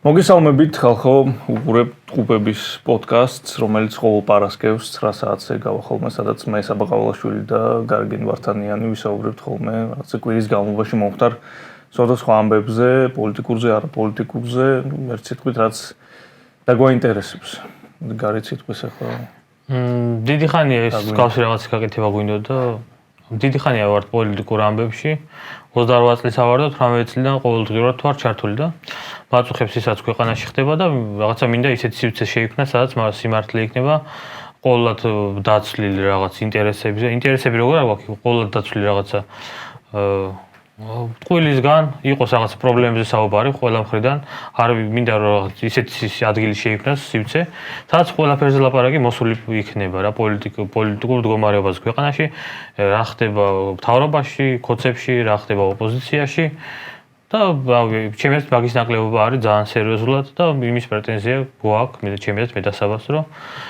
მოგესალმებით ხალხო, უყურებთ ყუბების პოდკასტს, რომელიც ყოველ პარასკევს 9 საათზე გავა ხოლმე, სადაც მე საბაყავალაშვილი და გარგენ ვართანიანი ვისაუბრებთ ხოლმე რაღაცა კვირის განმავლობაში მომხდარ სხვადასხვა ამბებზე, პოლიტიკურზე, არაპოლიტიკურზე, ერთ სიტყვით რაც დაგვაინტერესებს. გარეთ სიტყვის ახლა. დიდი ხანია ეს გავსი რაღაც გაკეთება გვინდოდა. დიდი ხანია ვარ პოლიტიკურ ამბებში. 28 წლის ვარ და 18 წლიდან ყოველდღიურად ვარ ჩართული და მაწუხებს ისაც ქვეყანაში ხდება და რაღაცა მინდა ისეთი სივრცე შეიქმნა, სადაც სიმართლე იქნება ყოველად დაცვლილი რაღაც ინტერესები როგორ არ გვაქვს, ყოველად დაცვლილი რაღაცა ყველისგან იყოს რაღაც პრობლემებზე საუბარი ყველა მხრიდან, არ მინდა რომ ისეთი ადგილი შეიქმნას სივრცე, სადაც ყველაფერზე ლაპარაკი მოსული იქნება რა პოლიტიკურ მდგომარეობას ქვეყანაში, რა ხდება მთავრობაში, ქოცებში, რა ხდება ოპოზიციაში და ჩემს მაგის ნაკლებობა არის ძალიან სერიოზულად და იმის პრეტენზია გვაქვს, ჩემს მეტასაბას რომ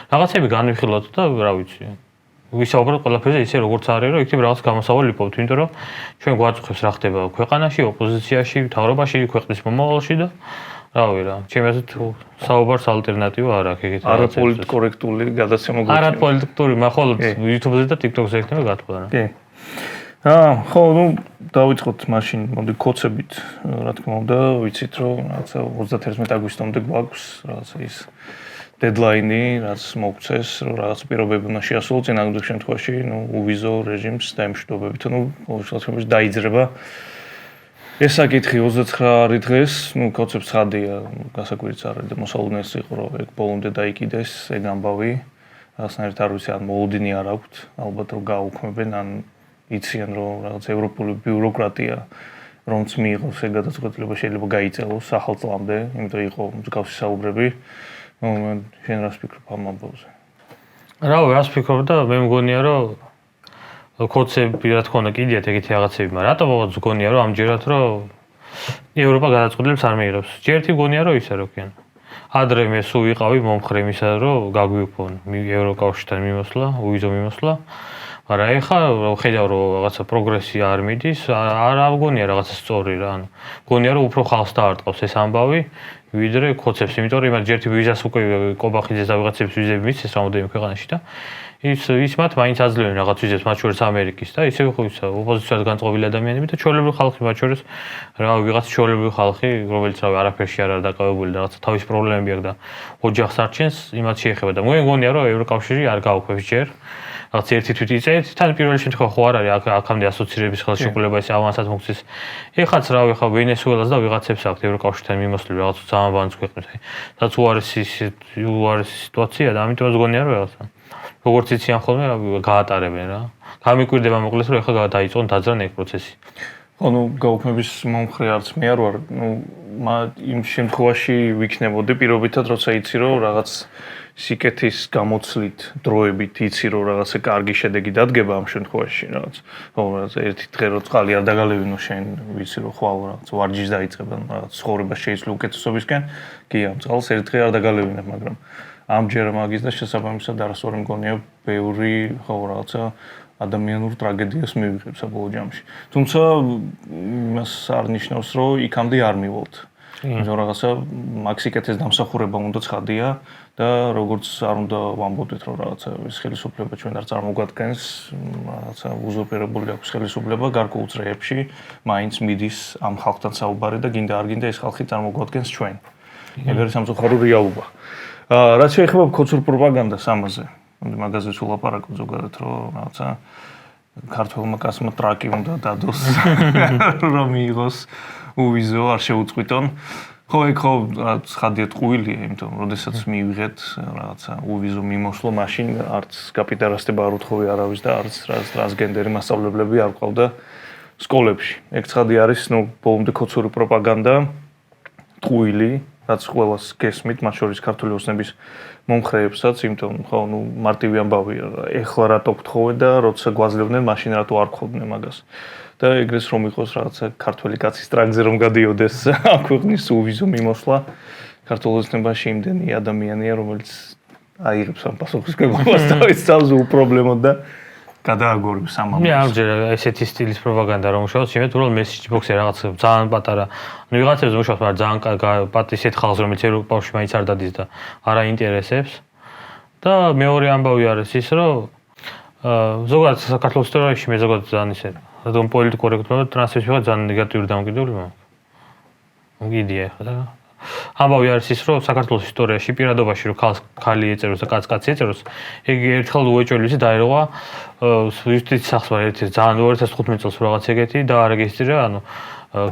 რაღაცები განვიხილოთ და რა ვიცი ვისაუბროთ ყველაფერზე ისე როგორც არის რომ იქნებ რაღაც გამოსავალი ვიპოვოთ, იმიტომ რომ ჩვენ გვაწუხებს რა ხდება ქვეყანაში, ოპოზიციაში, მთავრობაში, ქვეყნის მომავალში და რავი რა, ჩემს საუბარს ალტერნატივა არ აქვს ეგეთ რაღაცა. არაპოლიტკორექტული გადაცემა გვაქვს. არაპოლიტიკური, მხოლოდ YouTube-ზე და TikTok-ზე იქნება გათხოვა რა. კი. ხო, დავიწყოთ მაშინ, მოდი ქოცებით, რა თქმა უნდა, ვიცით რომ რაღაცა 31 აგვისტომდე გვაქვს რაღაცა ის დედლაინი, რაც მოგწეს, რომ რაღაც პირობები უნდა შეასრულოს წინააღმდეგ შემთხვევაში, უვიზო რეჟიმს დაემშვიდობებით, ყოველ შემთხვევაში დაიძრება. ეს საკითხი 29 არის დღეს, ქოცებს ხადია, გასაკვირიც არის და მოსალოდნელს იყო, რომ ეგ ბოლომდე დაიკიდეს ეგ ამბავი. რაღაცნაირად არ ვიცი, ან მოლოდინი არ აქვთ, ალბათ რომ გააუქმებენ, ან იციან რომ რაღაც ევროპული ბიუროკრატია რომც მიიღოს ეგ გადაწყვეტილება შეიძლება გაიწელოს ახალწლამდე, იმიტომ იყო მსგავსი საუბრები. შენ რას ფიქრობ ამ ამბავზე? რავი, რას ფიქრობ და მე მგონია რომ ქოცები რა თქმა უნდა კიდიათ ეგეთი რაღაცები, მაგრამ რატომ მგონია რომ ამჯერად რომ ევროპა გადაწყვეტილებას არ მიიღებს? ჯერთი მგონია რომ ისე რო ქიან. ადრე მე სულ ვიყავი მომხრე იმისა რომ გაგვიუქონ ევროკავშირთან მიმოსვლა, უვიზო მიმოსვლა. მაგრამ ეხლა ხედავ რომ რაღაცა პროგრესი არ მიდის, არ მგონია რაღაცა სწორი რა. ანუ მგონია რომ უფრო ხალხს დაარტყავს ეს ამბავი, ვიდრე ქოცებს, იმიტომ რომ იმათ ჯერთი ვიზას უკვე კობახიძეს და ვიღაცებს ვიზები მისცეს რამოდენიმე ქვეყანაში და ის მათ მაინც აძლევენ რაღაც ვიზებს, მათ შორის ამერიკის და ისე ხო ისა ოპოზიციად განწყობილი ადამიანები და ჩვეულებრივი ხალხი მათ შორის რა ვიღაც ჩვეულებრივი ხალხი, რომელიც რავი არაფერში არ არის დაკავებული და რაღაცა თავის პრობლემები აქვს და ოჯახს არჩენს, იმათ შეეხება და მე მგონია რომ ევროკავშირი არ გაუქმებს ჯერ რაღაც ერთი თვით იწერთ, თან პირველი შემთხვევა ხო არ არის აქამდე ასოცირების ხელშეკრულება ეს ავანსად მოხდეს. ეხაც რავი ხა ვენესუელას და ვიღაცებს აქვს ევროკავშირთან მიმოსვლილი რაღაც ძალიან ბანს ქვეყნებს. სადაც უარესი სიტუაცია და ამიტომაც მგონია რომ რაღაცა როგორც იციან ხოლმე გაატარებენ რა. გამიკვირდება მოკლედ რომ ეხლა დაიწყონ დაძრან ეგ პროცესი. ხო, გაუქმების მომხრე არც მე არ ვარ. იმ შემთხვევაში ვიქნებოდი პირობითად, როცა იცი რომ რაღაც სიკეთის გამოცლით დროებით იცი რომ რაღაცა კარგი შედეგი დადგება ამ შემთხვევაში რაღაც. ხო, ერთი დღე რო წყალი არ დაგალევინო შენ, ვიცი რომ ხვალ რაღაც ვარჯიშს დაიწყებენ, რაღაც ცხოვრება შეიცვლი უკეთესობისკენ. კი, ამ წყალს ერთ დღე არ დაგალევინებ, მაგრამ ამჯერ მაგის და შესაბამისად არასწორი მგონია ბევრი ხო რაღაცა ადამიანურ ტრაგედიას მივიღებს საბოლოო ჯამში. თუმცა იმას არ ნიშნავს რომ იქამდე არ მივალთ. იმიტომ რაღაცა მაქსიკეთის დამსახურება უნდა ცხადია და როგორც არ უნდა ვამბობდეთ რომ რაღაცა ეს ხელისუფლება ჩვენ არ წარმოგვადგენს, რაღაცა უზურპირებული აქვს ხელისუფლება გარკვეულ წრეებში, მაინც მიდის ამ ხალხთან საუბარი და გინდა არ გინდა ეს ხალხი წარმოგვადგენს ჩვენ. ეგ არის სამწუხარო რეალობა. რაც შეეხება ქოცურ პროპაგანდას ამაზე, მაგაზე სულ ლაპარაკობ ზოგადად რომ რაღაცა ქართველმა კაცმა ტრაკი უნდა დადოს რომ მიიღოს უვიზო არ შეუწყვიტონ. ხო, ეგ ხო ცხადია ტყუილია, იმიტომ რომ შესაძაც მივიღეთ რაღაცა უვიზო მიმოსვლა, მაშინ არც კაპიტალისტება არ უთხოვი არავის და არც ტრანსგენდერი მასწავლებლები არ ყავდა სკოლებში. ეგ ცხადი არის, ბოლომდე ქოცური პროპაგანდა, ტყუილი, რაც ყველას გესმით, მათ შორის ქართული ოცნების მომხრეებსაც, იმიტომ ხო, მარტივი ამბავია, ეხლა რატო გთხოვენ და როცა გვაძლევდნენ, მაშინ რატო არ გთხოვდნენ მაგას. და ეგრეს რომ იყოს რაღაცა ქართული კაცის ტრაგზე რომ გადიოდეს ამ ქვეყნის უვიზო მიმოსვლა, ქართულ ოცნებაში იმდენი ადამიანია, რომელიც აიღებს ამ პასუხისმგებლობას თავის თავზე უპრობლემოდ და გადააგორებს ამ მე ამჯერ ესეთი სტილის პროპაგანდა რომ მუშაობს, იმედ უბრალოდ message box-ი რაღაც ძალიან პატარა. ნუ ვიღაცებს მუშაობს, მაგრამ ძალიან პატის ისეთ ხალხს, რომელიც ევროპაში მაინც არ დადის და არ აინტერესებს. და მეორე ამბავი არის ის, რომ ზოგადად საქართველოს ისტორიაში მე ზოგადად ძალიან ისე, რადგან პოლიტიკური კორექტობა ტრანსფერში ვიღაც ძალიან ნეგატიური დამოკიდებული მაქვს. მოგიდია ხა და ამბავი არის ის, რომ საქართველოს ისტორიაში პირადობაში რომ ხალი ეწეროს და კაცი ეწეროს, იგი ერთხელ უეჭველისი დაერღვა იუსტიციის სახსვარ ერთი ძალიან 2015 წელს რაღაც ეგეთი და არეგისტრირა, ანუ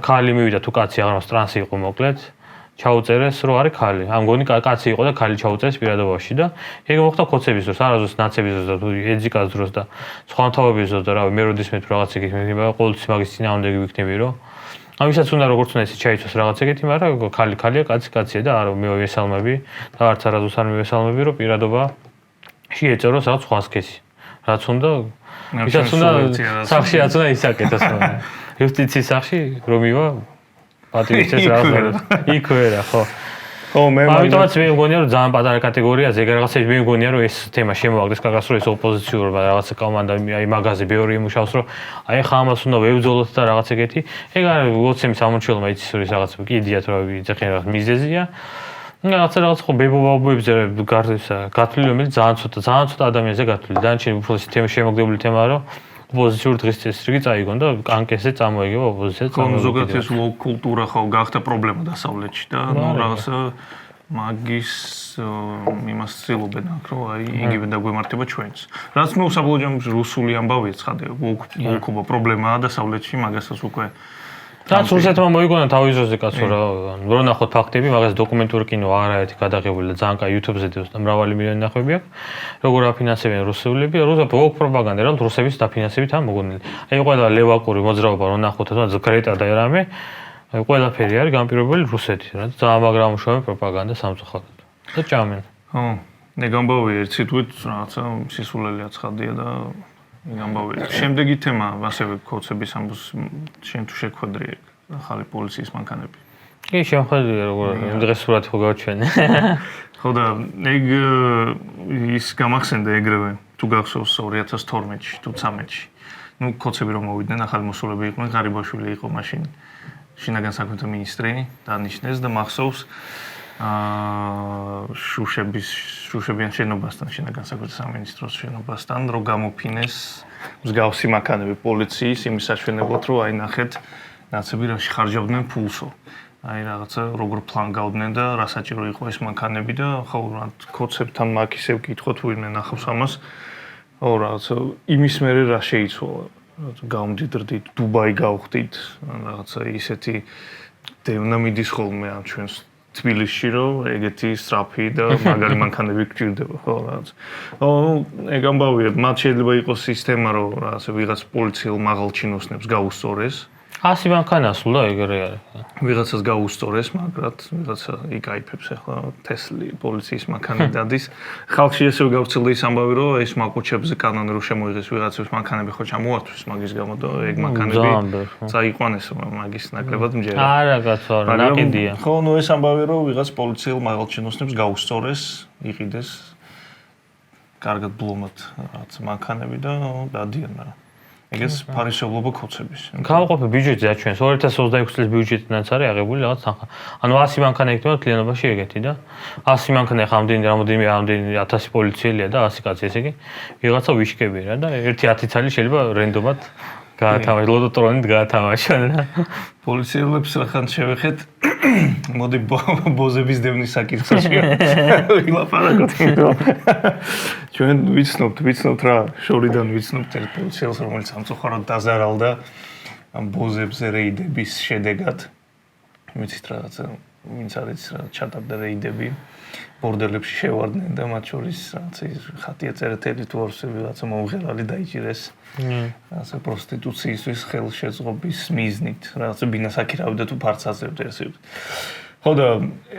ხალი მივიდა თუ კაცი აღარ მას ტრანსი იყო მოკლედ, ჩაუწერეს რომ არის ხალი. ამ გონი კაცი იყო და ხალი ჩაუწერეს პირადობაში და ეგ მოხდა ქოცების დროს, არასდროს ნაცების დროს და თუ ეძიკას დროს და სხვანაირობის დროს და რავი მე როდისმე თუ რაღაც ეგეთი მექნება, ყოველთვის მაგის წინააღმდეგი ვიქნები რომ ამისაც უნდა როგორც უნდა ისე ჩაიცოს რაღაც ეგეთი, მაგრამ ხალია, კაცია და არა მე ვესალმები და არც არასდროს არ მივესალმები, რომ პირადობაში ეწეროს რაღაც სხვა სქესი. რაც უნდა ისაც უნდა სახში რაც უნდა ისაკეთოს. იუსტიციის სახში რომ მივა პატივისცემს რაღაც იქ ვერა, ხო. ხო, მე ამიტომაც მე მგონია რომ ძალიან პატარა კატეგორიაზე ეგ რაღაცები მე მგონია რომ ეს თემა შემოაგდეს კაკას რომ ეს ოპოზიციურობა რაღაცა კომანდა აი მაგაზე ბევრი იმუშავს რომ აი ხა ამას უნდა ვებრძოლოთ და რაღაც ეგეთი ეგ არის ლოცემის ამორჩილმა იცის რომ ეს რაღაც კიდიათ რომ იძახენ რაღაც მიზეზია რაღაც ხო ბებობებზე გათვლილი რომელიც ძალიან ცოტა ადამიანზე გათვლილი დანარჩენი უფრო ეს თემა შემოგდებული თემაა რომ ოპოზიციური დღის წესრიგი წაიგონ და კანკესზე წამოეგება ოპოზიცია ხო ზოგადად ეს ლოგ კულტურა ხო გახდა პრობლემა დასავლეთში და ნუ რაღაცა მაგის იმას ცდილობენ აქ რომ აი იგივე დაგვემართება ჩვენს რაც ნუ საბოლოო ჯამში რუსული ამბავია ცხადე ლოგობა პრობლემაა დასავლეთში მაგასაც უკვე რაც რუსეთმა მოიგონა თავის დროზე კაცო რა ნახოთ ფაქტები მაგას დოკუმენტური კინო არაერთი გადაღებული და ძალიან კაი YouTube-ზე დევს და მრავალი მილიონი ნახვები აქვს როგორ აფინანსებენ რუსულები რუსები პროპაგანდა რა რუსების დაფინანსებით ამ მოგონილი აი ყველა ლევაკური მოძრაობა რომ ნახოთ და გრეტა და რამე აი ყველაფერი არის განპირობებული რუსეთი რა ძალიან მაგრა მუშაობენ პროპაგანდა სამწუხაროდ და ჭამენ ხო ნეგამბავი ერთ სიტყვით რაღაცა სისულელია ცხადია და ამბავი. შემდეგი თემა ასევე ქოცების ამბოს შენ თუ შეხვედრი ახალი პოლიციის მანქანები. კი, შეხვედრია როგორ დღეს სურათი ხო გავჩვენე. ხო და ეგ ის გამახსენდა ეგრევე თუ გახსოვს 2012-ში თუ 13-ში. ნუ ქოცები რომ მოვიდნენ ახალი მოსულები იყვნენ, ღარიბაშვილი იყო მაშინ შინაგან საქმეთა მინისტრი დანიშნეს და მახსოვს შუშებიან შენობასთან შინაგან საქმეთა სამინისტროს შენობასთან რომ გამოფინეს მსგავსი მანქანები პოლიციის იმის საშუალებლად რომ აი ნახეთ ნაცები რაში ხარჯავდნენ ფულსო აი რაღაცა როგორ ფლანგავდნენ და რა საჭირო იყო ეს მანქანები და ხო რა ქოცებთან მაგ ისევ კითხოთ ვინმე ნახავს ამას ხო რაღაცა იმის მერე რა შეიცვალა გამდიდრდით დუბაი გავხდით რაღაცა ისეთი დევნა მიდის ხოლმე ამ ჩვენს თბილისში რომ ეგეთი სწრაფი და მაგარი მანქანები გჭირდება ხო რაღაც. ხო ეგ ამბავია, მათ შეიძლება იყოს სისტემა რომ რაღაცა ვიღაც პოლიციელ მაღალ ჩინოსნებს გაუსწორეს. 100 მანქანა სულ და ეგრე არის. ვიღაცას გაუსწორეს, მაგრამ ვიღაცა იკაიფებს ახლა თესლი პოლიციის მანქანები დადის. ხალხში ესე გავრცელდა ის ამბავი რომ ეს მაკუჩებზე კანონი რომ შემოიღეს ვიღაცებს მანქანები ხო ჩამოართვეს მაგის გამო და ეგ მანქანები წაიყვანეს მაგის ნაკლებად მჯერა. არა კაცო, არა ნაკიდია. ხო, ნუ ეს ამბავი რომ ვიღაც პოლიციელ მაღალჩინოსნებს გაუსწორეს, იყიდეს კარგად ბლომად რაღაც მანქანები და დადიან რა. ეგეც ფარისეულობა ქოცების. გავაყოფე ბიუჯეტზე აჩვენეს 2026 წლის ბიუჯეტიდან არის აღებული რაღაც თანხა. ანუ 100 მანქანა იქნება კლიანობაში ეგეთი და 100 მანქანა ხა რამდენი 1000 პოლიციელია და 100 კაცი ესე იგი ვიღაცა ვიშკებია რა და ერთი 10 წელი შეიძლება რენდომად გაათამაშოს ლოტოტრონით გაათამაშონ რა. პოლიციელებს რახან შევეხეთ მოდი ბოზების დევნის საკითხში ვილაპარაკოთ იმიტომ ჩვენ ვიცნობთ რა შორიდან ვიცნობთ ერთ პოლიციელს რომელიც სამწუხაროდ დაზარალდა ამ ბოზებზე რეიდების შედეგად ვიცით რაღაცა ვინც არის რა ჩატარდა რეიდები ბორდელებში შევარდნენ და მათ შორის რაღაცა ხატია წერეთელი თუ არსები რაღაცა მომღერალი დაიჭირეს რაღაცა პროსტიტუციისთვის ხელშეწყობის მიზნით რაღაცა ბინასაკირავდა თუ ფარცაზებდა ესე ხო და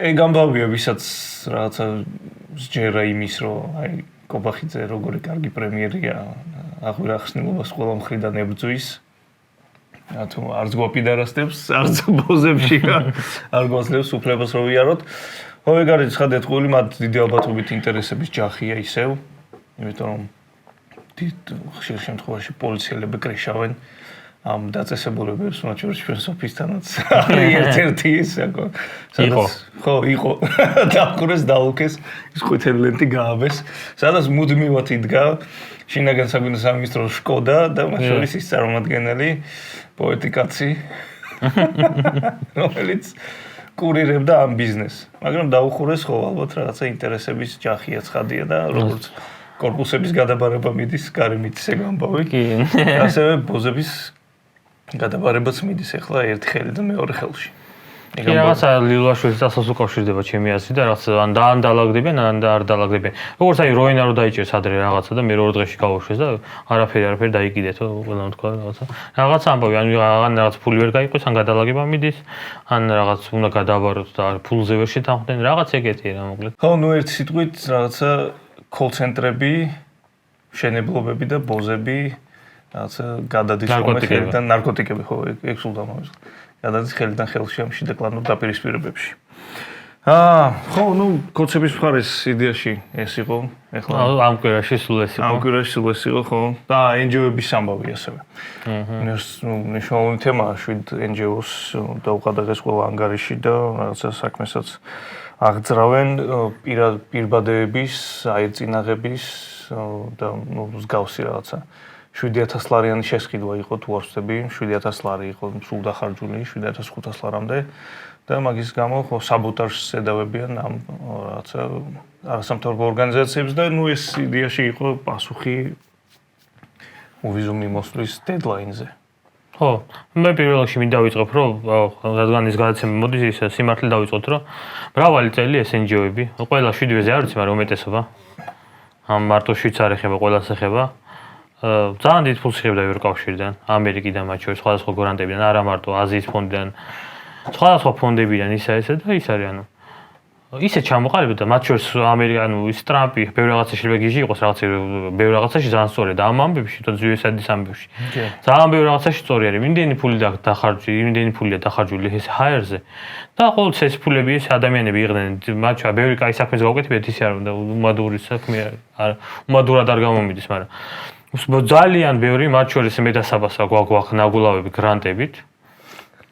ეგ ამბავია ვისაც რაღაცა სჯერა იმის რომ აი კობახიძე როგორი კარგი პრემიერია აღვირა ხსნილობას ყველა მხრიდან ებრძვის თუ არც გვაპიდარასდებს არც ბოზებში არ გვაძლევს უფლებას რომ ვიაროთ ხო ეგ არის ცხადეთ ყოველი მათ დიდი ალბათობით ინტერესების ჯახია ისევ იმიტომ რომ ხშირ შემთხვევაში პოლიციელები კრიშავენ ამ დაწესებულებებს, მათ შორის ჩვენს ოფისთანაც ერთ-ერთი ისაკო. ხო, იყო. დაახურეს, დაუქეს, ის ყვითელი ლენტი გააბეს, სადაც მუდმივად იდგა შინაგან საქმეთა სამინისტროს შკოდა და მათ შორის ის წარმომადგენელი პოეტი კაცი, რომელიც კურირებდა ამ ბიზნესს. მაგრამ დაუხურეს ხო ალბათ რაღაცა ინტერესების ჯახია ცხადია და როგორც კორპუსების გადაბარება მიდის, გარე მიდის ეგ ამბავი. კი. ასევე ბოზების გადაბარებაც მიდის ახლა ერთი ხელიდან მეორე ხელში. კი, რაღაცა ლილვაშვილის წასვლას უკავშირდება ჩემი აზრით და რაღაცა ან დაალაგდებიან, ან არ დაალაგდებიან. როგორც აი როინა რო დაიჭერს ადრე რაღაცა და მე 2 დღეში გავუშვეს და არაფერი დაიკიდეთო, ყველამ თქვა რაღაცა. რაღაცა ამბავი, ან რაღაც ფული ვერ გაიყვის, ან გადალაგება მიდის, ან რაღაც უნდა გადააბაროთ და ფულზე ვერ შეთანხმდნენ, რაღაც ეგეთია რა მოკლედ. ხო, ნუ ერთ სიტყვით რაღაცა კოლ-ცენტრები, შენებლობები და ბოზები, რაღაცა გადადის ხელიდან ნარკოტიკები, ხო, ეგ სულ დამოვიწყდა. გადადის ხელიდან ხელში ამ შიდა კლანურ დაპირისპირებებში. ხო, ნუ კოცების მხარეს იდეაში ეს იყო, ეხლა ამ კვირაში სულ ეს იყო. ამ კვირაში სულ ეს იყო, ხო. და NGO-ების ამბავი ასევე. ნუ მნიშვნელოვანი თემაა 7 NGO-ს დაუყადაღეს ყველა ანგარიში და რაღაცა საქმესაც აღძრავენ პირბადეების, აირწინაღების და ნუ მსგავსი რაღაცა. 7000 ლარიანი შესყიდვა იყო თუ არ ვცდები, 7000 ლარი იყო სულ დახარჯული 7500 ლარამდე და მაგის გამო ხო საბოტაჟს ედავებიან ამ რაღაცა არასამთავრობო ორგანიზაციებს და ნუ ეს იდეაში იყო პასუხი ვიზუმი მოსვლის დედლაინზე. ხო, მე პირველ რიგში მინდა დავიწყებ, რომ რადგან ის გადაცემა მოდის, ის სიმართლე დავიწყოთ, რომ მრავალი წელი ეს NGO-ები, ყველა 7-ზე არ ვიცი, მაგრამ უმეტესობა ამ მარტო შვიცარი ხება, ყველას ეხება. ძალიან დიდ ფულს იღებდა ევროკავშირიდან, ამერიკიდან, მათ შორის სხვადასხვა გრანტებიდან, არა მარტო აზიის ფონდიდან, სხვადასხვა ფონდებიდან ისა და ის არის, ანუ ისე ჩამოყალიბდა, მათ შორის ის ტრამპი ბევრ რაღაცაში შეიძლება გიჟი იყოს, ბევრ რაღაცაში ძალიან სწორია და ამ ამბებში, თუნდაც USAID-ის ამბებში. ძალიან ბევრ რაღაცაში სწორი არის. იმდენი ფული იმდენი ფულია დახარჯული ეს ჰაერზე. და ყოველთვის ეს ფულები ეს ადამიანები იყვნენ, მათ შორის ბევრი კაი საქმეს გავუკეთებიათ, ისე არ უნდა უმადური საქმე არ უმადურად არ გამომიდის, მაგრამ ძალიან ბევრი მათ შორის მედასაბასა გვაქვს გრანტებით.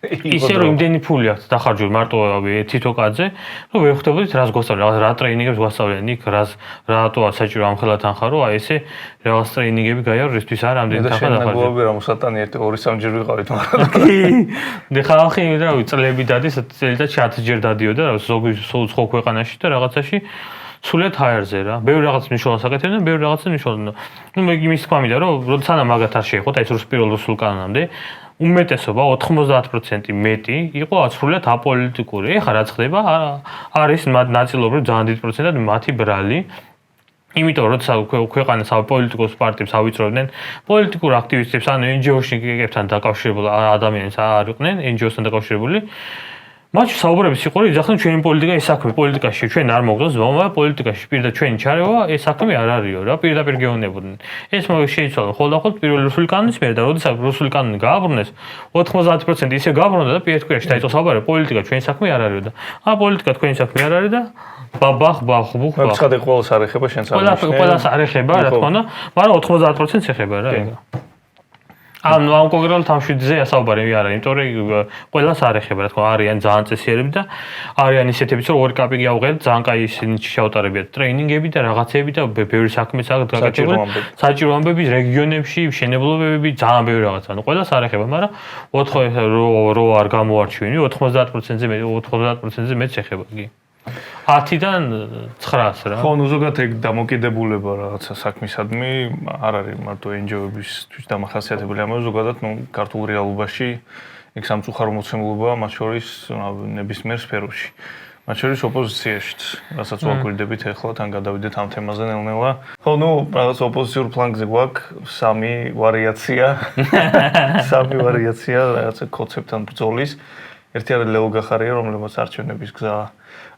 ისე რომ იმდენი ფული აქვს დახარჯული მარტო თითო კაცზე, რომ ვერ ხვდებოდით რას გვასწავლენ, რა ტრეინინგებს გვასწავლენ იქ, რატოა საჭირო ამხელა თანხა, რომ აი ესე რაღაც ტრეინინგები გაიარო, რისთვის არა ამდენი თანხა დახარჯული. და შენ რა მოსატანი 1-2-3 ჯერ ვიყავით, მაგრამ კი. და ხალხი რავი წლები დადის, წელიწადში 10 ჯერ დადიოდა, ზოგი სხვა ქვეყანაში და რაღაცაში სულეთ ჰაერზე რა. ბევრი რაღაც მნიშვნელობას აკეთებდნენ და ბევრი რაღაცა მნიშვნელოვანია. ნუ მე იმის თქვა მინდა, რომ როდესაც მაგათ არ შეეხოთ, აი ეს პირველ რუსულ კანონამდე უმეტესობა 90% მეტი იყო სრულიად აპოლიტიკური. ეხლა რაც ხდება, არის ნაწილობრივ ძალიან დიდ პროცენტად მათი ბრალი. იმიტომ რომ როდესაც ქვეყანას პოლიტიკოს პარტიებს ავიწროვდნენ, პოლიტიკურ აქტივისტებს ან NGO-შникებთან დაკავშირებული ადამიანებს არ იყვნენ, NGO-სთან დაკავშირებული. მათ საუბრების იყო, რომ იძახდნენ ჩვენი პოლიტიკა ეს საქმე პოლიტიკაში ჩვენ არ მოგდოს, მაგრამ პოლიტიკაში პირდაპირ ჩვენი ჩარევა ეს საქმე არ არისო რა, პირდაპირ გეუბნებოდნენ. ეს შეიცვალა ხოლმე პირველი რუსული კანონის მიერ და როდესაც რუსული კანონი გააბრუნეს, 90% ისე გააბრუნდა და ერთ კვირაში დაიწყო საუბარი, პოლიტიკა ჩვენი საქმე არ არისო და პოლიტიკა თქვენი საქმე არ არის და ბაბახ. ცხადე ყველას არ ეხება შენს აღნიშნე. ყველას არ ეხება, რა თქმა უნდა, მაგრამ 90%-ს ეხება რა ეგ. ანუ ამ კონკრეტულ თამშვიდზე ასაუბარი არა, იმიტომ რომ ყველას არ ეხება, რა თქმა უნდა, არიან ძალიან წესიერები და არიან ისეთებიც, რომ ორი კაპიკი ავღებთ, ძალიან კაი ისინი ჩაუტარებიათ ტრეინინგები და რაღაცები და ბევრი საქმეც აქვს გაკეთებული. საჭირო ამბები რეგიონებში, მშენებლობები, ძალიან ბევრი რაღაცა. ანუ ყველას არ ეხება, მაგრამ 4 რო არ გამოარჩევინი, 90%-ზე მეტი 90%-ზე მეტს ეხება, კი. 10-დან 900-ს რა. ხო, ნუ ზოგადად ეგ დამოკიდებულება რაღაცა საქმისადმი არ არის მარტო NGO-ებისთვის დამახასიათებელი, ამაზე ზოგადად ნუ ქართულ რეალობაში ეგ სამწუხარო მოცემულობაა მათ შორის ნებისმიერ სფეროში. მათ შორის ოპოზიციაშიც, რასაც ვაკვირდებით ახლა, თან გადავიდეთ ამ თემაზე ნელ-ნელა. ხო, ნუ რაღაც ოპოზიციურ ფლანგზე გვაქვს 3 ვარიაცია. 3 ვარიაცია რაღაცა კონცეპტთან ბრძოლის. ერთი არის ლეო გახარია, რომელმაც არჩევნების გზა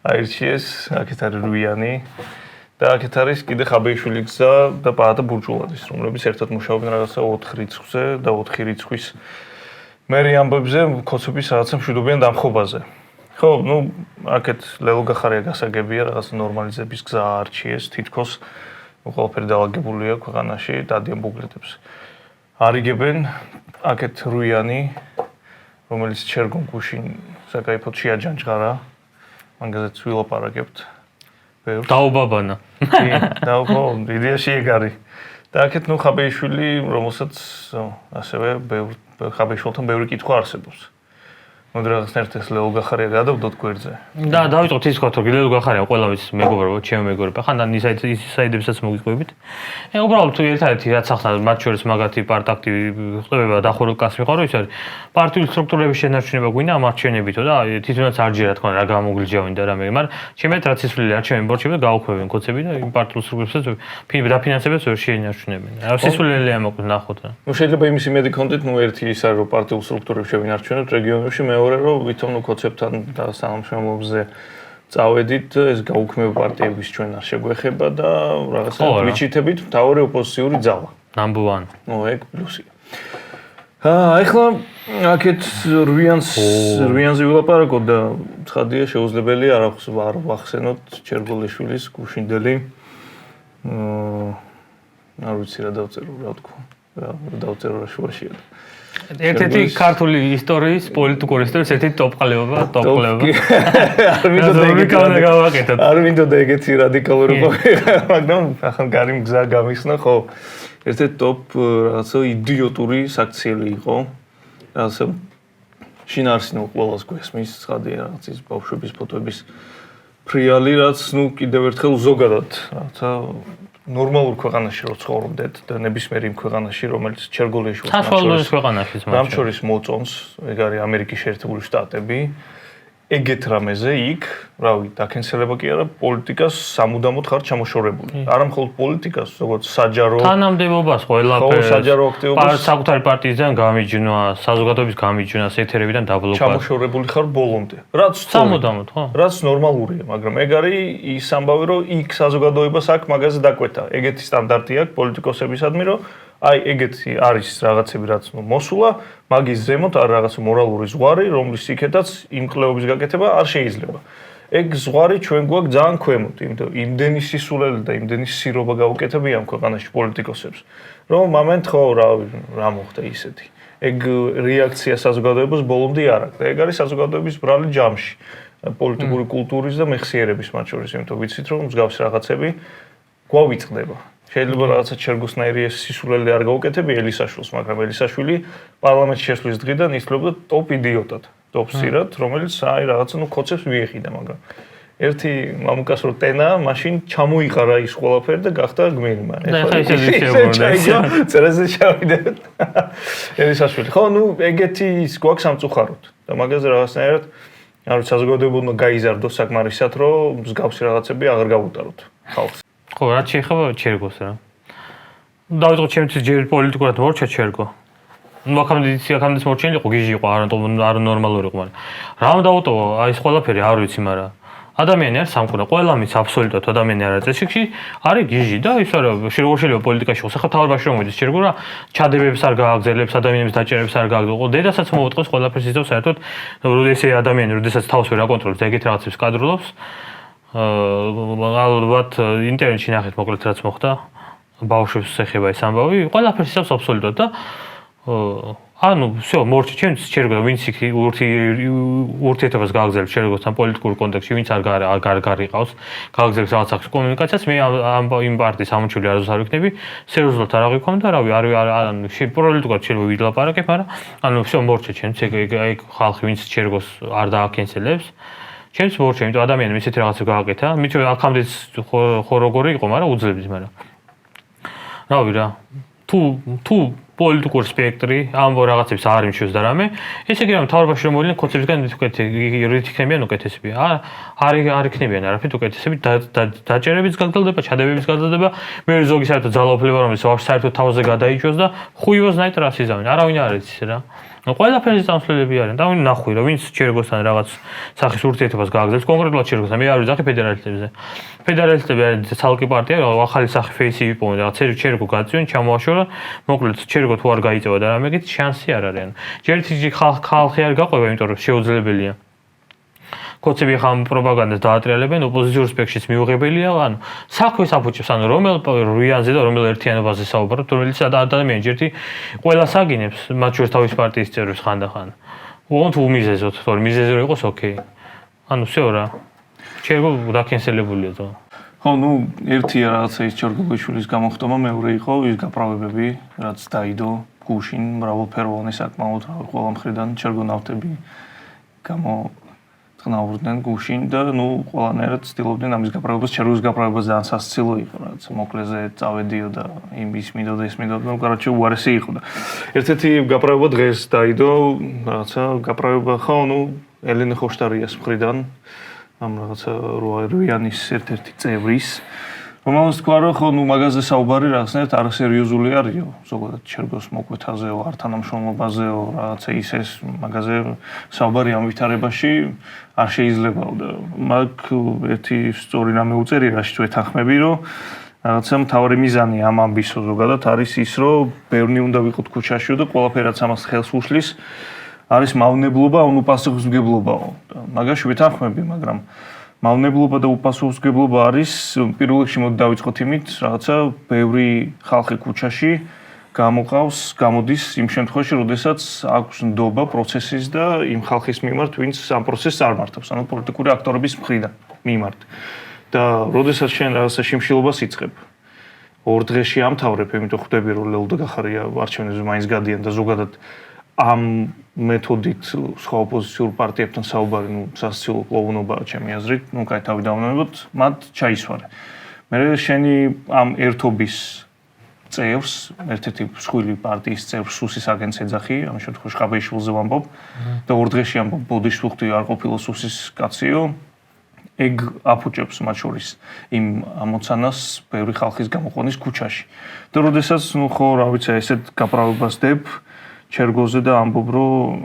აირჩიეს, აქეთ არის რუიანი და აქეთ არის კიდე ხაბეიშვილი გზა და პაატა ბურჭულაძის, რომლებიც ერთად მუშაობენ რაღაცა 4 რიცხვზე და 4 რიცხვის მერი ამბებზე, კონცეპტის რაღაცა მშვიდობიან დამხობაზე. ხო, ნუ აქეთ ლეო გახარია გასაგებია, რაღაც ნორმალიზების გზა აარჩიეს, თითქოს ყველაფერი დაალაგებულია ქვეყანაში, დადიან ბუკლეტებს. არიგებენ აქეთ რუიანი, რომელიც ჩერგონ გუშინ საკაიფოდ შეაჯანჯღარა. მაგაზეც ვილაპარაკებთ. დაუბაბანა. დაუბო, იდეაში ეგ არის. და აქეთ ნუ ხაბეიშვილი, რომელსაც ასევე ხაბეიშვილთან ბევრი კითხვა არსებობს. მოდი რაღაცნაირად ეს ლეო გახარია გადავდოთ გვერდზე. და დავიწყოთ ის თქვა, რომ ლეო გახარია ყველა ვიცი მეგობრებო, ჩემი მეგობრებო. ხანდან ის საიდებსაც მოგიყვებით. უბრალოდ ერთადერთი რაც ახლა მათ შორის მაგათი პარტაქტი ხდება დახურულ კაც მიყარო ის არის პარტიული სტრუქტურების შენარჩუნება გვინდა ამ არჩევნებითო და თვითონაც არ ჯერა თქვა რა გამოგლიჯავენ და რამე, მაგრამ ჩემეთ რაც ისვლილი არჩევნები მორჩები გაუქმებენ კოცები და იმ პარტიულ სტრუქტურებსაც დაფინანსებებს ვერ შეინარჩუნებენ. რა სისულელეა მოკლედ ნახოთ რა. ნუ შეიძლება იმის იმედი გქონდეთ, ნუ ერთი ის არის რომ პარტიულ სტრუქტურებს შევინარჩუნებთ რეგიონებში, მეორე რომ ვითომ ნუ კოცებთან და სამშრომლობზე წავედით ეს გაუქმება პარტიების ჩვენ არ შეგვეხება და რაღაცა ვიჩითებით მთავარი ოპოზიციური ძალა. Number 1. ნუ ეგ პლუსია. ეხლა აქეთ რვიანზე ვილაპარაკოთ და ცხადია შეუძლებელია არ ვახსენოთ ჩერგოლიშვილის გუშინდელი არ ვიცი რა დავწერო რა თქვა. რა დავწერო რა შუაშია. ერთ-ერთი ქართული ისტორიის პოლიტიკური ისტორიის ერთ-ერთი ტოპყალება. არ მინდოდა ეგეთი რადიკალური მაგრამ ახლა გარი მგზა გამიხსნა ხო ერთ-ერთი ტოპ რაღაცა იდიოტური საქციელი იყო რაღაცა შინაარსინო ყველას გვესმის ცხადია რაღაც ის ბავშვების ფოტოების ფრიალი რაც ნუ კიდევ ერთხელ ზოგადად რაღაცა ნორმალურ ქვეყანაში რო ცხოვრობდეთ და ნებისმიერ იმ ქვეყანაში რომელიც ჩერგოლიშვილს საშუალო ქვეყანაშიც მათ შორის მოწონს ეგ არის ამერიკის შეერთებული შტატები ეგეთ რამეზე იქ რავი დაკენსელება კი არა პოლიტიკას სამუდამოდ ხარ ჩამოშორებული არა მხოლოდ პოლიტიკას როგორც საჯარო თანამდებობას ყველაფერს საჯარო აქტივობას საკუთარი პარტიისგან გამიჯვნა საზოგადოების გამიჯვნა ეთერებიდან დაბლოკა ჩამოშორებული ხარ ბოლომდე რაც სამუდამოდ ხო რაც ნორმალურია მაგრამ ეგ არის ის ამბავი რომ იქ საზოგადოებას აქ მაგაზე დაკვეთა ეგეთი სტანდარტი აქვს პოლიტიკოსებისადმი რომ აი ეგეთი არის რაღაცები რაც მოსულა მაგის ზემოთ არ რაღაც მორალური ზღვარი რომლის იქეთაც იმ კლეობის გაკეთება არ შეიძლება ეგ ზღვარი ჩვენ გვაქვს ძალიან ქვემოთ იმიტომ იმდენი სისულელი და იმდენი სირობა გაუკეთებია ამ ქვეყანაში პოლიტიკოსებს რომ მომენტ ხო რა მოხდა ისეთი ეგ რეაქცია საზოგადოებას ბოლომდე არ აქვს და ეგ არის საზოგადოების ბრალი ჯამში პოლიტიკური კულტურის და მეხსიერების მათ შორის იმიტომ ვიცით რომ მსგავსი რაღაცები გვავიწყდება შეიძლება რაღაცა ჩერგოსნაირი ეს სისულელი არ გაუკეთებია ელისაშვილს, მაგრამ ელისაშვილი პარლამენტში შესვლის დღიდან იცვლებოდა ტოპ იდიოტად, ტოპ სირად, რომელიც აი რაღაცა ნუ კოცებს მიეხიდა, მაგრამ ერთი მამუკას რო ტენა, მაშინ ჩამოიყარა ის ყველაფერი და გახდა გმირი, მაგრამ ეხლა ისე წერაზე ჩავიდეთ. ელისაშვილი, ხო, ნუ ეგეთი ის გვაქვს სამწუხაროდ და მაგაზე რაღაცნაირად არ ვიცი საზოგადოება უნდა გაიზარდოს საკმარისად, რომ მსგავსი რაღაცები აღარ გავუტაროთ ხალხს. ხო, რაც შეეხება ჩერგოს რა. დავიწყოთ ჩემთვის ჯერ პოლიტიკურად მორჩა ჩერგო. ნუ აქამდე მორჩენილი იყო, გიჟი იყო, არ ნორმალური იყო, მაგრამ რამ დავუტოვო, აი ეს ყველაფერი არ ვიცი, მაგრამ ადამიანი არის სამყარო, ყველა მის აბსოლუტურად ადამიანი არ არის წესში, არის გიჟი და ის არა, შეიძლება პოლიტიკაში იყოს, ახლა თავარბაში რომ მოდის ჩერგო რა, ჩადებებს არ გააგზელებს, ადამიანების დაჭერებს არ გააგზელებს, დედასაც მოუტყვის ყველაფერს ის და საერთოდ ესე ადამიანი, როდესაც თავს ვერ აკონტროლებს, ეგეთ რაღაცებს კადრულობს ალბათ ინტერნეტში ნახეთ მოკლედ რაც მოხდა ბავშვებს ეხება ეს ამბავი ყველაფერს იცავს აბსოლუტურად და ანუ всё მორჩი ჩემს ჩერგო ვინც იქ ურთიერთობას გააგზავნებს ჩერგოსთან პოლიტიკურ კონტექსტში ვინც არ გარიყავს გააგზავნებს რაღაც ახს კომუნიკაციას მე იმ პარტიის ამოჩული არასდროს არ ვიქნები სერიოზულად არ აღიქვამ და რავი ანუ პოლიტიკურად შეიძლება ვილაპარაკებ მაგრამ ანუ всё მორჩი ჩემს ეგ ხალხი ვინც ჩერგოს არ დააკენსელებს ჩემს მორჩა, იმიტომ ადამიანი ისეთი რაღაცა გააკეთა, მით აქამდეც ხო როგორი იყო, მაგრამ უძლებს, მაგრამ რავი რა. თუ პოლიტიკური სპექტრი ამ რაღაცებს არ იმშვენს და რამე, ესე იგი რომ თავარბაში რომ მოიდნენ კონცეფციისგან რით იქნებიან უკეთესები. არ იქნებიან არაფრით უკეთესები, დაჭერებიც გაგრძელდება, ჩადებებიც გაგრძელდება, მე ზოგი საერთოდ ძალაუფლება რომელიც საერთოდ თავზე გადაიჭვეს და ხუივოზნაირად რას იზამენ. არავინ არ იცის რა. ყველაფერზე წამსვლელები არიან და ნახვი რომ ვინც ჩერგოსთან რაღაც სახის ურთიერთობას გააგზავნებს კონკრეტულად ჩერგოსთან მე არ ვიზახი ფედერალისტებზე ფედერალისტები არის ცალკე პარტია ახალი სახი ფეისი იპოვენ რაღაც ჩერგო გაწვენ ჩამოაშორა მოკლედ ჩერგო თუ არ გაიწევა და რამე ეგეთი შანსი არ არის ჯერ ერთი ხალხი არ გაყვება იმიტომ რომ შეუძლებელია კოცები ხამ პროპაგანდას დაატრიალებენ, ოპოზიციურ სპექტრშიც მიუღებელია, ანუ საქმეს აფუჭებს, ანუ რომელ რუიანზე და რომელ ერთიანობაზე საუბრობთ, რომელიც ადამიანი ერთი ყველას აგინებს, მათ შორის თავის პარტიის წევრებს ხანდახან. უღონთ უმიზეზოთ, თორე მიზეზი რო იყოს ოკეი. ანუ всё რა. ჩერგო დაკენსელებულია თო. ხო, ნუ ერთია რაღაცა ის ჯორგობაშვილის გამოხდომა, მეორე იყო ის გაправებები, რაც დაიდო გუშინ მრავალფეროვანი საკმაოდ ყველა მხრიდან ჩერგონავტები გამოწყნაურდნენ გუშინ და ნუ ყველანაირად ცდილობდნენ ამის გაправებას, ჩერგოს გაправებას ძალიან სასცილო იყო, რაც მოკლეზე წავედიო და იმის მინდოდა ეს მინდოდა, ნუ короче უარესი იყო და ერთ-ერთი გაправება დღეს დაიდო, რაღაცა გაправება ხო, ნუ ელენე ხოშტარიას მხრიდან ამ რაღაცა რუიანის ერთ-ერთი წევრის რომელს თქვა რომ ხო ნუ მაგაზე საუბარი რაღაცნაირად არასერიოზული არისო ზოგადად ჩერგოს მოკვეთაზეო არ თანამშრომლობაზეო რაღაცა ისეს მაგაზე საუბარი ამ ვითარებაში არ შეიძლებაო და მაგ ერთი სწორი რამე უწერი რაშიც ვეთანხმები რომ რაღაცა მთავარი მიზანი ამ ამბისო ზოგადად არის ის რომ ბევრი უნდა ვიყოთ ქუჩაშიო და ყველაფერაც ამას ხელს უშლის არის მავნებლობა, ანუ პასუხისმგებლობაო. მაგაში ვეთანხმები, მაგრამ მავნებლობა და უპასუხისმგებლობა არის პირველ რიგში მოდი დავიწყოთ იმით, რაღაცა ბევრი ხალხი ქუჩაში გამოდის იმ შემთხვევაში, როდესაც აქვს ნდობა პროცესის და იმ ხალხის მიმართ, ვინც ამ პროცესს არ მართავს, ანუ პოლიტიკური აქტორების მხრიდან მიმართ. და როდესაც შენ რაღაცა შიმშილობას იწყებ, ორ დღეში ამთავრებ, იმიტომ ხვდები რომ ლელოდა გახარია არჩევნებზე მაინც გადიან და ზოგადად ამ მეთოდით სხვა ოპოზიციურ პარტიებთან საუბარი, ნუ სასცილო კლოუნობაა ჩემი აზრით, ნუ კაი თავი დავუნებოთ, მათ ჩაისვარე. მე შენი ამ ერთობის წევრს, ერთ-ერთი მსხვილი პარტიის წევრს სუსის აგენტს ეძახი, ამ შემთხვევაში ხაბეიშვილზე ვამბობ და ორ დღეში ამბობ ბოდიშფუხტი არ ყოფილა სუსის კაციო. ეგ აფუჭებს მათ შორის იმ ამოცანას ბევრი ხალხის გამოყვანის ქუჩაში. და როდესაც ნუ ხო რა ვიცი, ესეთ გაправებას დებ ჩერგოზე და ამბობ რომ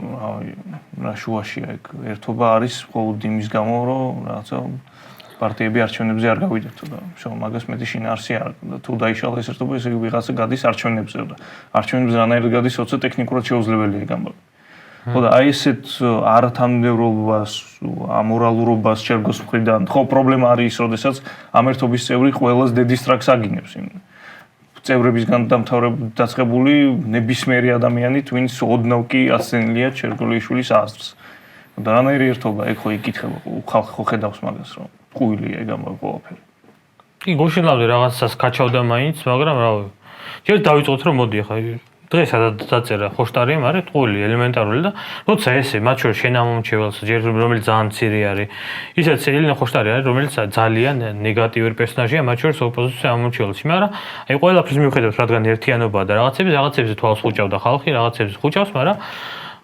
რა შუაშია ეგ ერთობა არის მხოლოდ იმის გამო რომ რაღაცა პარტიები არჩევნებზე არ გავიდათ და всё მაგას მეტი შინაარსი არ და თუ დაიშალა ეს ერთობა ესე ვიღაცა გადის არჩევნებზე და არჩევნებზე რანაირად გადის 20 ტექნიკურად შეუძლებელია გამბა. ხო და აი ესეთ არათანმიმდევრობას, ამორალურობას ჩერგოს მხრიდან ხო პრობლემა არის ის, როდესაც ამ ერთობის წევრი ყველას დედის ტრაქს აგინებს იმ წევრებისგან დაწყებული ნებისმიერი ადამიანი, ვინც ოდნავ კი აცენილია ჩერგოლიაშვილის აზრს. და რანაირი ერთობა, ეგ ხო იკითხება, ხალხი ხო ხედავს მაგას, რომ ტყუილია ეგ ამბავი ყველაფერი. კი, გუშინლავდი რაღაცას კაჩავდა მაინც, მაგრამ რა ვიცი. ჯერ დავიწყოთ რომ მოდი ახლა დღეს დაწერა ხოშტარიამ არის ტყუილი ელემენტარული და როცა ესე მათ შორის შენ ამომრჩეველს ჯერ რომელიც ძალიან მცირე არის ისეც ელენე ხოშტარი არის რომელიც ძალიან ნეგატიური პერსონაჟია მათ შორის ოპოზიციის ამომრჩეველში მაგრამ აი ყველაფრის მიუხედავად რადგან ერთიანობაა და რაღაცებზე თვალს ხუჭავდა ხალხი რაღაცებზე ხუჭავს მაგრამ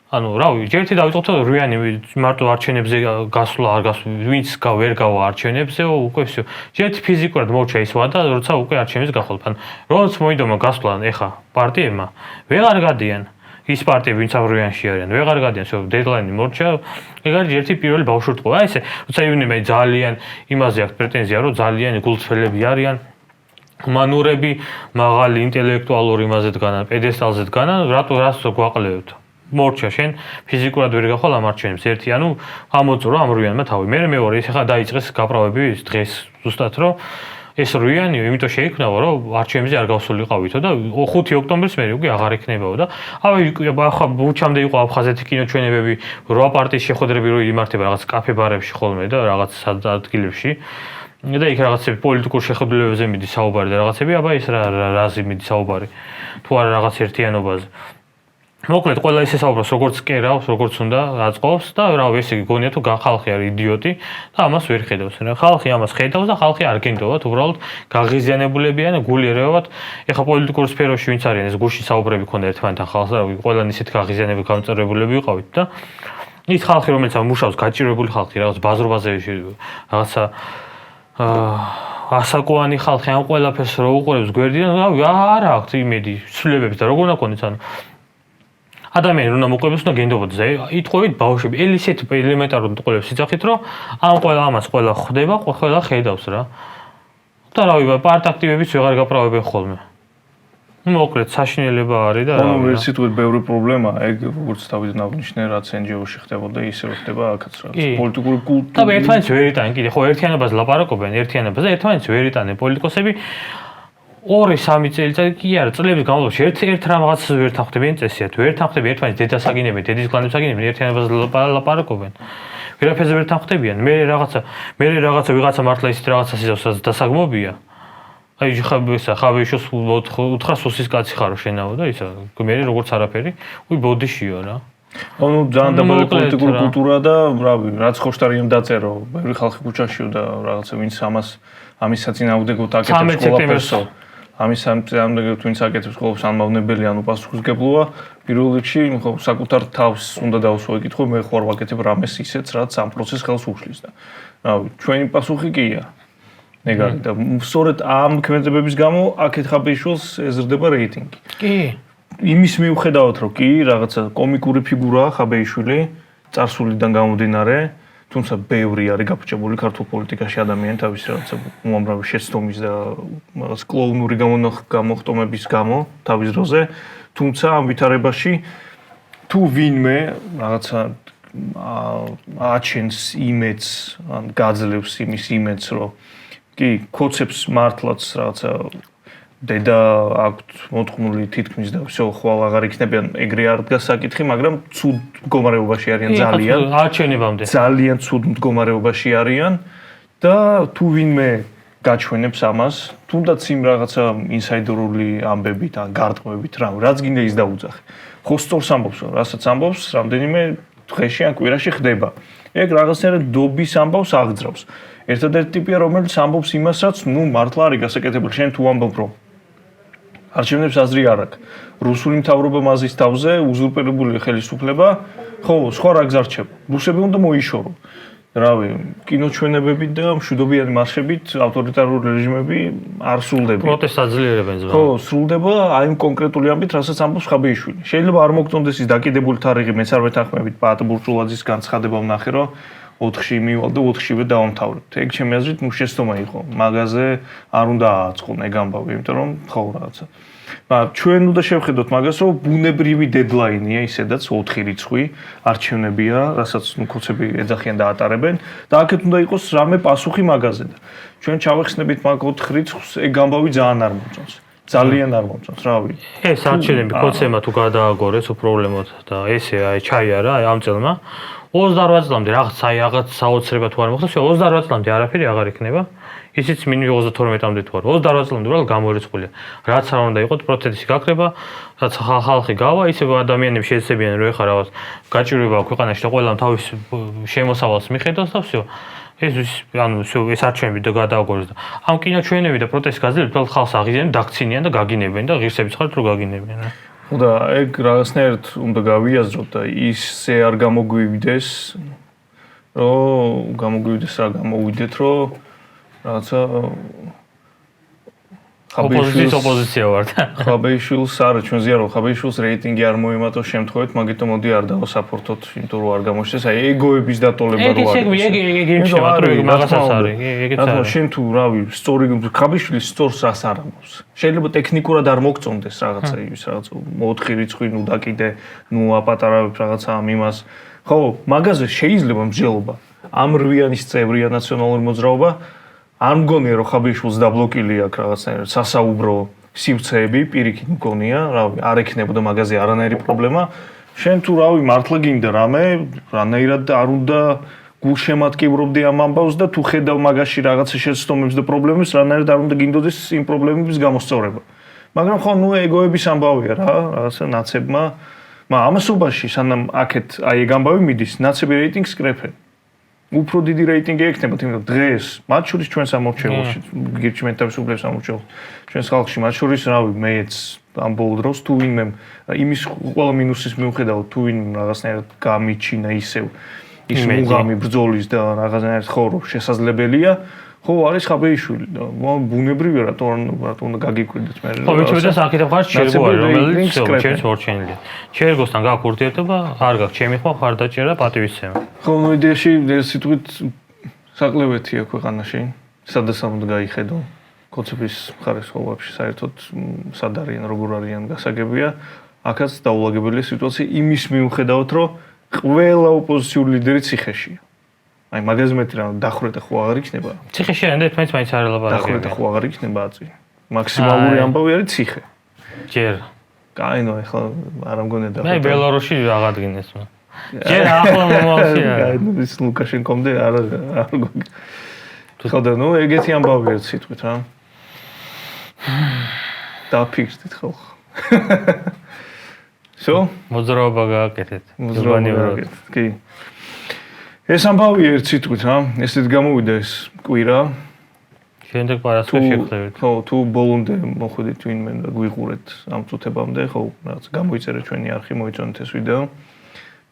ანუ რა ვიცი ჯერ ერთი დავიწყოთ რუიანი მარტო არჩევნებზე გასვლა არ გასვლა ვინც ვერ გავა არჩევნებზე უკვე всё ჯერ ერთი ფიზიკურად მოვჩა ის ვადა როცა უკვე არჩევნებს გახვალ ან როგორც მოიდომა გასვლა ეხა პარტიებმა ვეღარ გადიან ის პარტიები ვინც რუიანში არიან ვეღარ გადიან всё დედლაინი მორჩა ეგ არის ერთი პირველი ბავშვურტყვა აი ესე როცა ივნები ძალიან იმაზე აქვს პრეტენზია რომ ძალიან გულწრფელები არიან მანურები მაღალი ინტელექტუალური იმაზე დგანან პედესტალზე დგანან რას გვაყლევთ მორჩა შენ ფიზიკურად ვერ გახვალ ამ არჩევნებს ერთი ანუ ამოწურა ამ რუიანმა თავი მე მეორე ის ახლა დაიწყეს გაправები დღეს ზუსტად რომ ეს რუიანი იმიტომ შეიქმნა რომ არჩევნებზე არ გავსულიყავითო და 5 ოქტომბრის მერე უკვე აღარ იქნებაო და ახლა ბუჩამდე იყო აფხაზეთი კინოჩვენებები 8 პარტიის შეხვედრები რო იმართება რაღაც კაფე ბარებში ხოლმე და რაღაც ადგილებში და იქ რაღაცები პოლიტიკურ შეხვედრებებზე მიდის საუბარი და რაღაცები აბა ეს რაზი მიდის საუბარი თუ არა რაღაც ერთიანობაზე მოკლედ ყველა ისე საუბრობს როგორც კერავს, როგორც უნდა აწყობს და რა ვიცი, ესე იგი გონია თუ ხალხი არის იდიოტი და ამას ვერ ხედავს. ხალხი ამას ხედავს და ხალხი არ გენდობათ, უბრალოდ გაღიზიანებულებიან, გულიერებად. ეხა პოლიტიკურ სფეროში ვინც არიან, ეს გუშინ საუბრები ქონდა ერთმანეთთან ხალხს და ყველანი ისეთ გაღიზიანებულ გამწარებულები ვიყავით და ის ხალხი რომელიც მუშაობს, გაჭირვებული ხალხი, რაღაც ბაზრობაზე რაღაცა ასაკოვანი ხალხი ამ ყველაფერს რო უყურებს გვერდიდან, არა აქვს იმედი, ცვლილებებს და როგორ უნდა ქონდეს ანუ ადამიანი რომ მოყვებს და გენდობოდეს იტყვევით ბავშვები ისეთ ელემენტარულ მტყოლებს იცახით რომ ამ ამას ყველა ხდება ყველა ხედავს რა და რა ვიცი პარტ აქტივებიც ვეღარ გაправებენ ხოლმე მოკლედ საშინელება არის და ანუ ეს სიტყვით ბევრი პრობლემაა, ეგ როგორც თავიდან აღნიშნე, რაც NGO-ში ხდებოდა, ისე ხდება აქაც რაღაც პოლიტიკური კულტურა. და ერთმანეთს ვერ იტანენ, კიდე ხო ერთიანობას ლაპარაკობენ, ერთიანობაზე ერთმანეთს ვერ იტანენ პოლიტიკოსები 2-3 წელიწადი კი არა, წლების განმავლობაში ერთ რაღაცას ვერ თანხმდებიან წესიათ, ვერ თანხმდებიან ერთმანეთს დედას აგინებენ, დედის კლანებს აგინებენ, ერთიანობას ლაპარაკობენ. ვერაფერზე ვერ თანხმდებიან. მე რაღაცა ვიღაცა მართლა ისეთ რაღაცას იზავს, დასაგმობია. აი ხაბეიშოს უთხრა სუსის კაცი ხარო შენაო და ისა მე როგორც არაფერი ბოდიშიო რა ანუ ძალიან დაბალი პოლიტიკური კულტურა და რავი რაც ხოშტარიამ დაწერო ბევრი ხალხი ქუჩაშიო და რაღაცა ვინც ამის საწინააღმდეგოდ აკეთებს ყველაფერსო ამის საწინააღმდეგოდ ვინც აკეთებს ყველაფერს ანმავნებელი ანუ პასუხისგებლოა პირველ რიგში ხო საკუთარ თავს უნდა დავსვა ეკითხო მე ხوار ვაკეთებ რამეს ისეც რაც ამ პროცესს ხელს უშლის და რავი ჩვენი პასუხი კია ნეგარი და სწორედ ამ ქმედებების გამო აქეთ ხაბეიშვილს ეზრდება რეიტინგი. კი. იმის მიუხედავად რომ კი რაღაცა კომიკური ფიგურაა ხაბეიშვილი, წარსულიდან გამომდინარე, თუმცა ბევრი არის გაფუჭებული ქართულ პოლიტიკაში ადამიანი თავის რაღაცა უამრავი შეცდომის და რაღაც კლოუნური გამოხტომების გამო თავის დროზე, თუმცა ამ ვითარებაში თუ ვინმე რაღაცა აჩენს იმედს, ან გაძლევს იმის იმედს, რომ კი, კოცებს მართლაც რაღაცა დედა აქვთ მოთხმული თითქმის და всё ხვალ აღარ იქნებიან ეგრე არ დგას საკითხი, მაგრამ ცუდ მდგომარეობაში არიან ძალიან. არჩენებამდე. ძალიან ცუდ მდგომარეობაში არიან და თუ ვინმე გაჩვენებს ამას, თუნდაც იმ რაღაცა ინსაიდერული ამბებით ან გარტყმებით, რაც გინდა ის დაუძახე. ხო სწორს ამბობს, რასაც ამბობს, რამდენიმე დღეში ან კვირაში ხდება. ეგ რაღაცნაირად დობის ამბავს აღძრავს. ერთადერთი ტიპია, რომელიც ამბობს იმას, რაც მართლა არის გასაკეთებელი. შენ თუ ამბობ, რომ არჩევნებს აზრი არ აქვს. რუსული მთავრობა მაზის თავზე უზურპირებული ხელისუფლება, ხო, სხვა რა გზარჩება. რუსები უნდა მოიშორო. რავი, კინოჩვენებებით და მშვიდობიანი მარშებით ავტორიტარული რეჟიმები არ სრულდება. პროტესტს აძლიერებენ ზოგადად. ხო, სრულდება აი იმ კონკრეტული ამბით, რასაც ამბობს ხაბეიშვილი. შეიძლება არ მოგწონდეს ის დაკიდებული თარიღი, მეც არ ვეთანხმებით პაატ ბურჭულაძის განცხადება ვნახე, რომ 4-ში მივალ და 4-შივე დავამთავრებთ. ეგ ჩემი აზრით შეცდომა იყო. მაგაზე არ უნდა ააწყონ ეგ ამბავი, იმიტომ რომ ხო რაღაცა. მაგრამ ჩვენ უნდა შევხედოთ მაგას, რომ ბუნებრივი დედლაინია ისედაც 4 რიცხვი არჩევნებია, რასაც კოცები ეძახიან და ატარებენ და აქეთ უნდა იყოს რამე პასუხი მაგაზე და ჩვენ ჩავეხსნებით მაგ 4 რიცხვს, ეგ ამბავი ძალიან არ მომწონს. ძალიან არ მომწონს, რავი. ეს არჩევნები კოცებმა თუ გადააგორეს უპრობლემოდ და ესე აი ჩაიარა აი ამ წელმა 28 წლამდე რაღაც საოცრება თუ არ მოხდა, 28 წლამდე არაფერი აღარ იქნება. ისიც მინიმუმ 32-მდე თუ არა, 28 წლამდე უბრალოდ გამორიცხულია. რაც არ უნდა იყოს პროცესის გაქრება, რაც ხალხი გავა, ისე ადამიანები შეეცებიან რომ ეხა რაღაც გაჭირვება ქვეყანაში და ყველამ თავის შემოსავალს მიხედოს და всё. ეს არჩევნები და გადააგორეს და ამ კინოჩვენები და პროტესტი გაძლევს, თვალ ხალხს აღიზიანებენ, დაქცინიან და გაგინებენ და ღირსების ხართ რო გაგინებენ. და ეგ რაღაცნაირად უნდა გავიაზროთ და ისე არ გამოგვივიდეს, რომ რა გამოვიდეთ, რომ რაღაცა ოპოზიცია ვარ და ხაბეიშვილს არა ჩვენზე არა ხაბეიშვილს რეიტინგი არ მოემატოს შემთხვევით მაგითო მოდი არ დავასაპორტოთ იმიტომ რომ არ გამოჩნდეს აი ეგოების დატოლება რო არის ეგ იმშევა რომ მაგასაც არის ეგეც არა შენ თუ რავი სწორი ხაბეიშვილის სწორს რას არ ამბობს შეიძლება ტექნიკურად არ მოგწონდეს რაღაცა ის რაღაც 4 რიცხვი ნუ დაკიდე ნუ აპატარავებ რაღაცა ამ იმას ხო მაგაზე შეიძლება მსჯელობა ამ რვიანის წევრია ნაციონალური მოძრაობა არ მგონია რომ ხაბეიშვილს დაბლოკილი აქვს რაღაცნაირად სასაუბრო სივრცეები პირიქით მგონია, რავი, არ ექნებოდა მაგაზე არანაირი პრობლემა. შენ თუ რავი მართლა გინდა რამე, რანაირად არ უნდა გულშემატკივრობდი ამ ამბავს და თუ ხედავ მაგაში რაღაცა შეცდომებს და პრობლემებს, რანაირად არ უნდა გინდოდეს იმ პრობლემების გამოსწორება. მაგრამ ხო, ნუ ეგოების ამბავია რა, რაღაცა ნაცებმა. მაგრამ ამასობაში სანამ აქეთ აი ეგ ამბავი მიდის, ნაცები რეიტინგს კრეფენ. უფრო დიდი რეიტინგი ექნება, თუმცა დღეს, მათ შორის ჩვენ სამორჩეულში, გირჩმენთ თავისუფლების სამორჩეულში, ჩვენს ხალხში, მათ შორის, რავი, მეც ამ ბოლო დროს თუ ვინმე იმის ყველა მინუსის მიუხედავად თუ ვინმე რაღაცნაირად გამიჩინა ისევ ის მუღამი ბრძოლის და რაღაცნაირად ხო რომ შესაძლებელია, ხო არის ხაბეიშვილი და ბუნებრივია რატომ უნდა გაგიკვირდეთ მე. ხო, მეჩვენებს აქეთ ხარ შეიძლება რომელიც ჩემს მორჩენილია. ჩერგოსთან გაქვს ურთიერთობა, არ გაქვს ჩემი ხარდაჭერა პატივისცემა. ხო, ნუ იდეაში სიტყვით საკლევეთია ქვეყანაში, სადაც უნდა გაიხედო კოცების მხარეს ხო ვაფშე საერთოდ სად არიან, როგორ არიან გასაგებია. აქაც დაულაგებელია სიტუაცია იმის მიუხედავად, რომ ყველა ოპოზიციური ლიდერი ციხეშია. აი მაგაზე მეტი რა დახრეტა ხო აღარ იქნება? ციხეში არიან და მაინც არ ელაპარაკებიან. დახრეტა ხო აღარ იქნება აწი. მაქსიმალური ამბავი არის ციხე. ჯერ. კაი ნო ეხლა არ ამგონია და. მე ბელორუსში აღადგინეს. ჯერ ახლა მომავალშია. კაი ნო ის ლუკაშენკომდე არ ხო და ნუ ეგეთი ამბავი არის სიტყვით რა. დაფიქრდით ხო. Всё? მოძრაობა გააკეთეთ. კი. ეს ამბავი ერთ სიტყვით რა, ესეთ გამოვიდა ეს კვირა. შემდეგ პარასკევს შევხვდებით. ხო, თუ ბოლომდე მოხვედით ვინმე და გვიყურეთ ამ წუთებამდე, ხო, რაღაც გამოიწერეთ ჩვენი არხი, მოიწონეთ ეს ვიდეო.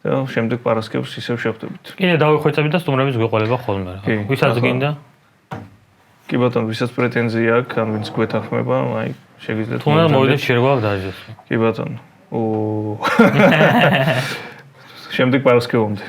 და შემდეგ პარასკევს ისევ შევხვდებით. კიდე დავიხვეწებით და სტუმრების გვეყოლება ხოლმე რა. ვისაც გინდა? კი ბატონო, ვისაც პრეტენზია აქვს, ან ვინც გვეთანხმება, აი, შეგიძლიათ თუნდაც მოვიდეთ შერგვა დაჟეს. კი ბატონო. შემდეგ პარასკევამდე.